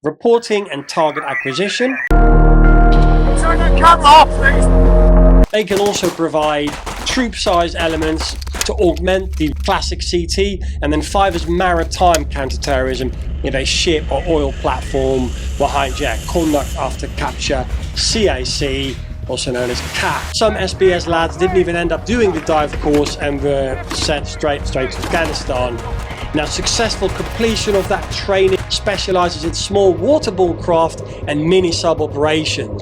reporting and target acquisition. Turn the camera off, please. They can also provide troop size elements to augment the classic CT, and then 5 is maritime counterterrorism if a ship or oil platform were hijacked, conduct after capture, CAC, also known as CAP. Some SBS lads didn't even end up doing the dive course and were sent straight to Afghanistan. Now, successful completion of that training specializes in small waterborne craft and mini sub operations.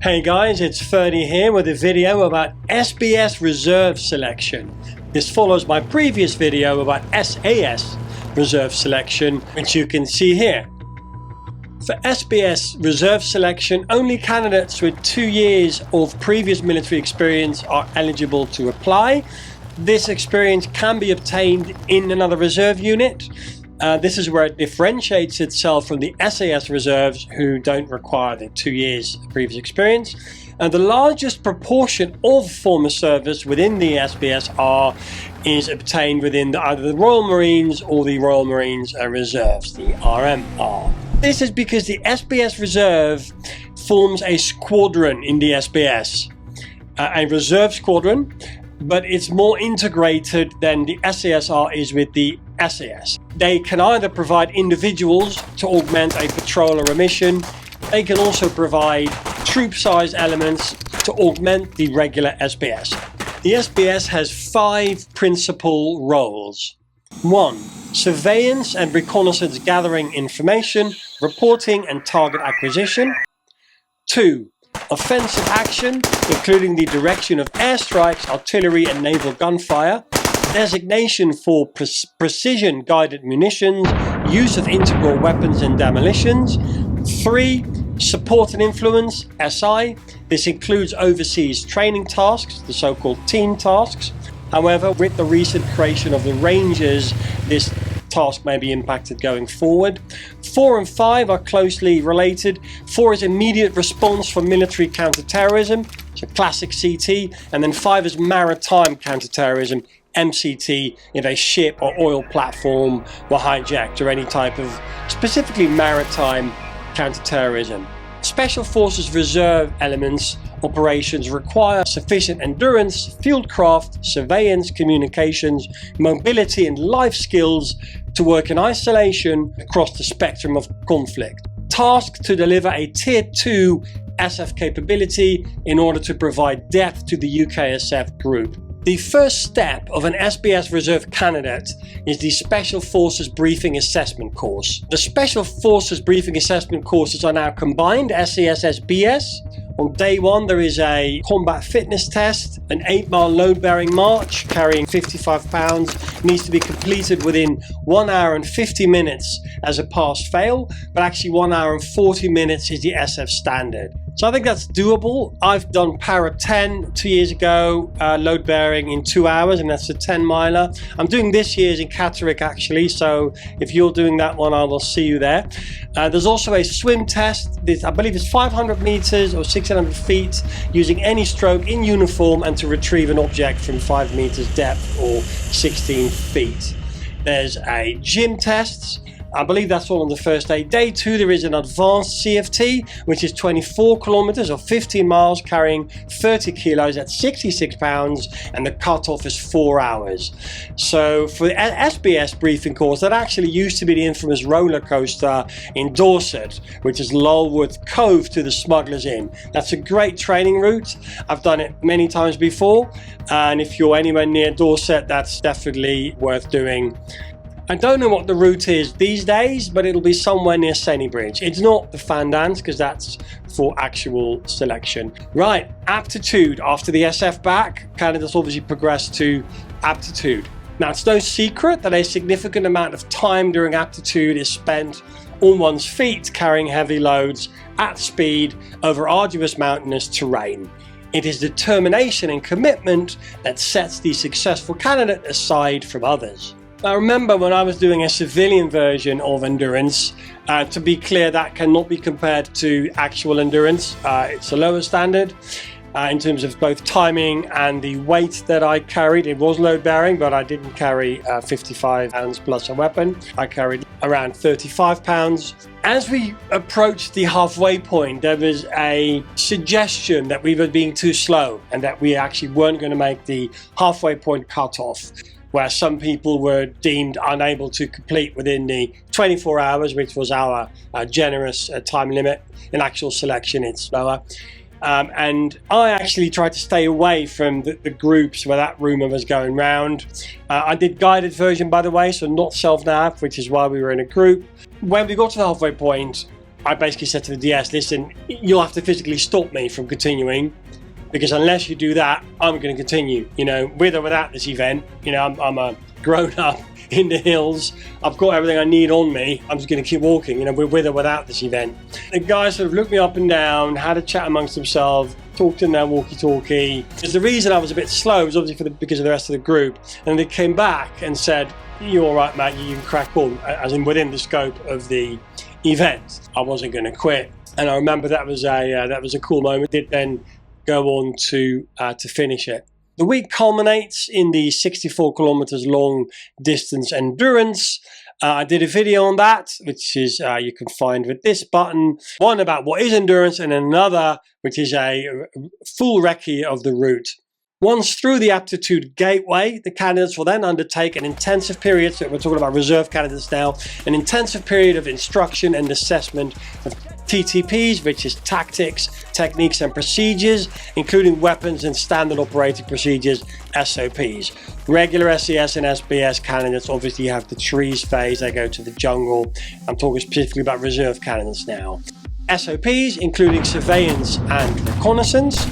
Hey guys, it's Ferdy here with a video about SBS Reserve selection. This follows my previous video about SAS Reserve selection, which you can see here. For SBS Reserve selection, only candidates with 2 years of previous military experience are eligible to apply. This experience can be obtained in another reserve unit. This is where it differentiates itself from the SAS reserves, who don't require the 2 years previous experience. And the largest proportion of former service within the SBSR is obtained within either the Royal Marines or the Royal Marines Reserves, the RMR. This is because the SBS Reserve forms a squadron in the SBS, a reserve squadron, but it's more integrated than the SASR is with the SAS. They can either provide individuals to augment a patrol or a mission. They can also provide troop size elements to augment the regular SBS. The SBS has 5 principal roles. 1. Surveillance and reconnaissance, gathering information, reporting and target acquisition. 2. Offensive action, including the direction of airstrikes, artillery and naval gunfire, designation for precision guided munitions, use of integral weapons and demolitions. 3. Support and influence, SI. This includes overseas training tasks, the so-called team tasks. However, with the recent creation of the Rangers, this task may be impacted going forward. 4 and 5 are closely related. 4 is immediate response for military counterterrorism, so classic CT, and then 5 is maritime counterterrorism, MCT, if a ship or oil platform were hijacked, or any type of specifically maritime counterterrorism. Special Forces Reserve elements operations require sufficient endurance, fieldcraft, surveillance, communications, mobility and life skills to work in isolation across the spectrum of conflict. Tasked to deliver a Tier 2 SF capability in order to provide depth to the UKSF group. The first step of an SBS Reserve candidate is the Special Forces Briefing Assessment course. The Special Forces Briefing Assessment courses are now combined, SAS SBS. On day 1 there is a combat fitness test, an 8-mile load-bearing march carrying 55 pounds needs to be completed within 1 hour and 50 minutes as a pass-fail, but actually 1 hour and 40 minutes is the SF standard. So I think that's doable. I've done Para 10 2 years ago, load bearing in 2 hours, and that's a 10-miler. I'm doing this year's in Catterick actually, so if you're doing that one, I will see you there. There's also a swim test. I believe it's 500 meters or 600 feet using any stroke in uniform and to retrieve an object from 5 meters depth or 16 feet. There's a gym test. I believe that's all on the first day. Day 2 there is an advanced CFT, which is 24 kilometers or 15 miles carrying 30 kilos at 66 pounds, and the cutoff is 4 hours. So for the SBS briefing course, that actually used to be the infamous roller coaster in Dorset, which is Lulworth Cove to the Smugglers Inn. That's a great training route. I've done it many times before, and if you're anywhere near Dorset, that's definitely worth doing. I don't know what the route is these days, but it'll be somewhere near Sennybridge. It's not the fan dance because that's for actual selection. Right, Aptitude. After the SF back, candidates obviously progress to Aptitude. Now, it's no secret that a significant amount of time during Aptitude is spent on one's feet carrying heavy loads at speed over arduous mountainous terrain. It is determination and commitment that sets the successful candidate aside from others. I remember when I was doing a civilian version of endurance, to be clear, that cannot be compared to actual endurance. It's a lower standard. in terms of both timing and the weight that I carried. It was load bearing, but I didn't carry 55 pounds plus a weapon. I carried around 35 pounds. As we approached the halfway point, there was a suggestion that we were being too slow and that we actually weren't going to make the halfway point cutoff, where some people were deemed unable to complete within the 24 hours, which was our generous time limit. In actual selection, it's lower. And I actually tried to stay away from the groups where that rumour was going round. I did guided version, by the way, so not self-nav, which is why we were in a group. When we got to the halfway point, I basically said to the DS, listen, you'll have to physically stop me from continuing, because unless you do that, I'm going to continue, you know, with or without this event. You know, I'm a grown-up in the hills. I've got everything I need on me. I'm just going to keep walking, you know, with or without this event. The guys sort of looked me up and down, had a chat amongst themselves, talked in their walkie-talkie. Because the reason I was a bit slow was obviously because of the rest of the group. And they came back and said, you're all right, Matt, you can crack on, as in within the scope of the event. I wasn't going to quit. And I remember that was a cool moment. Did then go on to finish it. The week culminates in the 64 kilometers long distance endurance. I did a video on that, which is you can find with this button. One about what is endurance, and another which is a full recce of the route. Once through the Aptitude gateway, the candidates will then undertake an intensive period, so we're talking about reserve candidates now, an intensive period of instruction and assessment of TTPs, which is tactics, techniques and procedures, including weapons and standard operating procedures, SOPs. Regular SES and SBS candidates obviously have the trees phase, they go to the jungle. I'm talking specifically about reserve candidates now. SOPs, including surveillance and reconnaissance.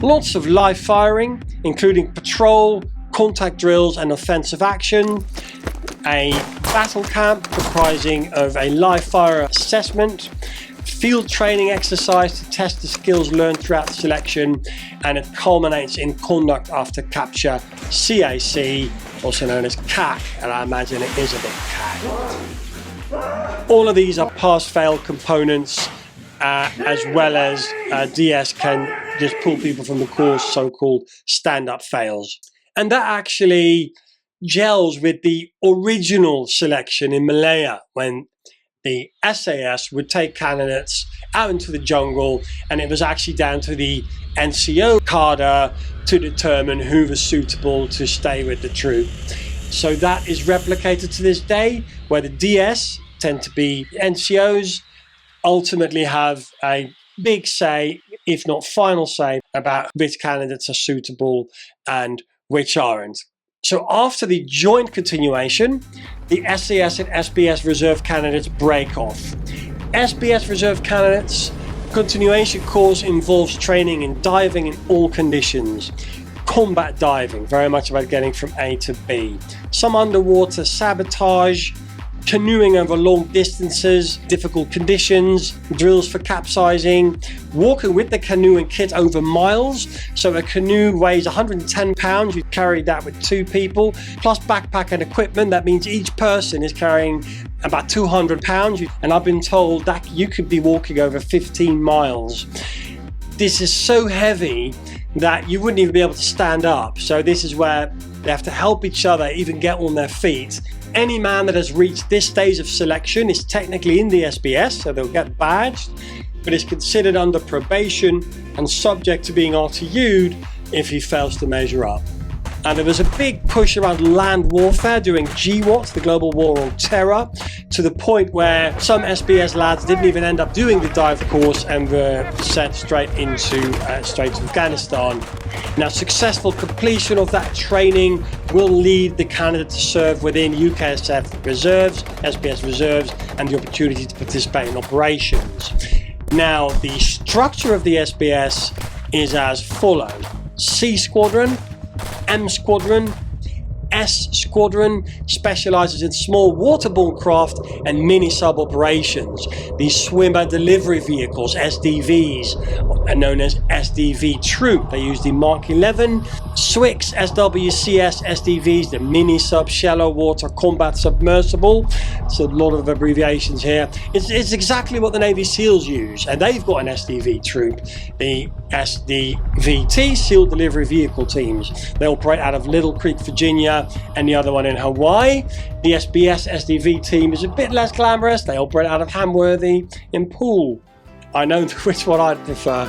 Lots of live firing, including patrol, contact drills and offensive action. A battle camp comprising of a live fire assessment, field training exercise to test the skills learned throughout the selection, and it culminates in conduct after capture, CAC, also known as CAC, and I imagine it is a bit CAC. All of these are pass-fail components, as well as DS can just pull people from the course, so-called stand-up fails. And that actually gels with the original selection in Malaya, when the SAS would take candidates out into the jungle, and it was actually down to the NCO cadre to determine who was suitable to stay with the troop. So that is replicated to this day, where the DS tend to be NCOs, ultimately have a big say, if not final say, about which candidates are suitable and which aren't. So after the joint continuation, the SAS and SBS Reserve candidates break off. SBS Reserve candidates continuation course involves training in diving in all conditions. Combat diving, very much about getting from A to B. Some underwater sabotage, canoeing over long distances, difficult conditions, drills for capsizing, walking with the canoe and kit over miles. So a canoe weighs 110 pounds, you carry that with 2 people, plus backpack and equipment. That means each person is carrying about 200 pounds. And I've been told that you could be walking over 15 miles. This is so heavy that you wouldn't even be able to stand up. So this is where they have to help each other even get on their feet. Any man that has reached this stage of selection is technically in the SBS, so they'll get badged, but is considered under probation and subject to being RTU'd if he fails to measure up. And there was a big push around land warfare during GWOT, the Global War on Terror, to the point where some SBS lads didn't even end up doing the dive course and were sent straight into Afghanistan. Now, successful completion of that training will lead the candidate to serve within UKSF Reserves, SBS Reserves, and the opportunity to participate in operations. Now, the structure of the SBS is as follows: C Squadron, M Squadron, S Squadron specialises in small waterborne craft and mini-sub operations. These swimmer delivery vehicles, SDVs, are known as SDV Troop. They use the Mark 11 SWIX SWCS SDVs, the mini-sub shallow water combat submersible. So a lot of abbreviations here. It's exactly what the Navy SEALs use, and they've got an SDV Troop, the SDVT SEAL Delivery Vehicle Teams. They operate out of Little Creek, Virginia, and the other one in Hawaii. The SBS SDV team is a bit less glamorous. They operate out of Hamworthy in Poole. I know which one I'd prefer.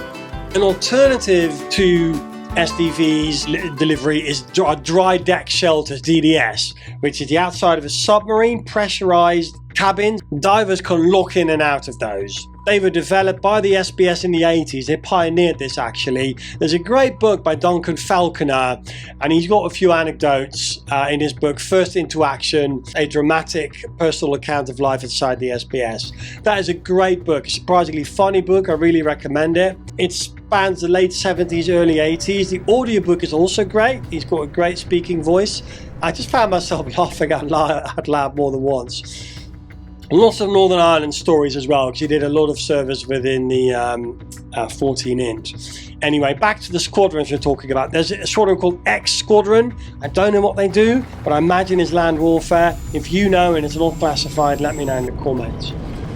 An alternative to SDV's delivery is dry deck shelters, DDS, which is the outside of a submarine pressurized cabin. Divers can lock in and out of those. They were developed by the SBS in the 80s. They pioneered this, actually. There's a great book by Duncan Falconer, and he's got a few anecdotes in his book, First Into Action, a dramatic personal account of life inside the SBS. That is a great book, a surprisingly funny book. I really recommend it. It spans the late 70s, early 80s. The audiobook is also great. He's got a great speaking voice. I just found myself laughing out loud more than once. Lots of Northern Ireland stories as well, because he did a lot of service within the 14-inch. Anyway, back to the squadrons we're talking about. There's a squadron called X Squadron. I don't know what they do, but I imagine it's land warfare. If you know and it's not classified, let me know in the comments.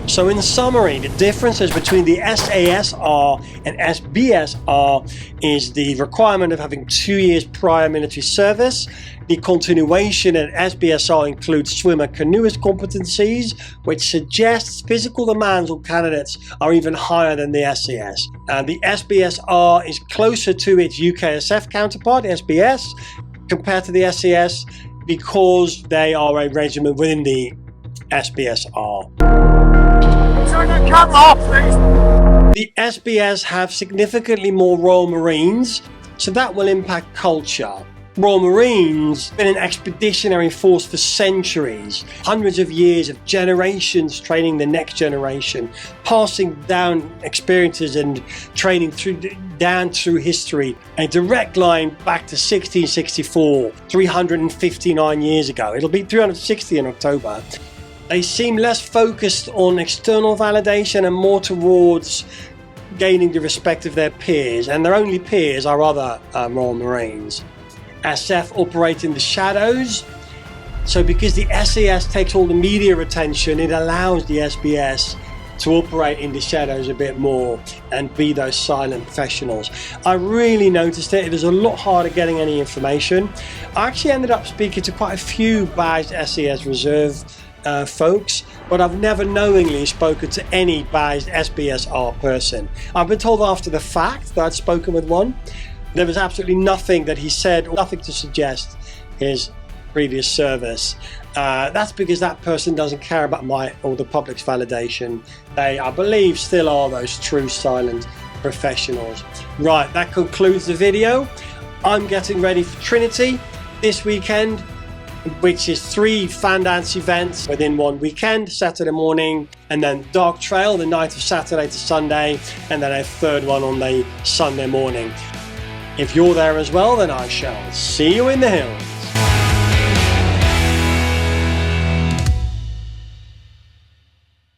So in summary, the differences between the SASR and SBSR is the requirement of having 2 years prior military service. The continuation at SBSR includes swimmer canoeist competencies, which suggests physical demands on candidates are even higher than the SAS. And the SBSR is closer to its UKSF counterpart, SBS, compared to the SAS, because they are a regiment within the SBSR. Turn the camera off, please. The SBS have significantly more Royal Marines, so that will impact culture. Royal Marines have been an expeditionary force for centuries, hundreds of years of generations training the next generation, passing down experiences and training down through history. A direct line back to 1664, 359 years ago. It'll be 360 in October. They seem less focused on external validation and more towards gaining the respect of their peers, and their only peers are other Royal Marines. SF operate in the shadows, so because the SAS takes all the media attention, it allows the SBS to operate in the shadows a bit more and be those silent professionals. I really noticed it. It was a lot harder getting any information. I actually ended up speaking to quite a few badged SAS Reserve folks, but I've never knowingly spoken to any badged SBSR person. I've been told after the fact that I'd spoken with one. There was absolutely nothing that he said, or nothing to suggest his previous service. That's because that person doesn't care about my or the public's validation. They, I believe, still are those true silent professionals. Right, that concludes the video. I'm getting ready for Trinity this weekend, which is 3 fan dance events within one weekend, Saturday morning, and then Dark Trail the night of Saturday to Sunday, and then a third one on the Sunday morning. If you're there as well, then I shall see you in the hills.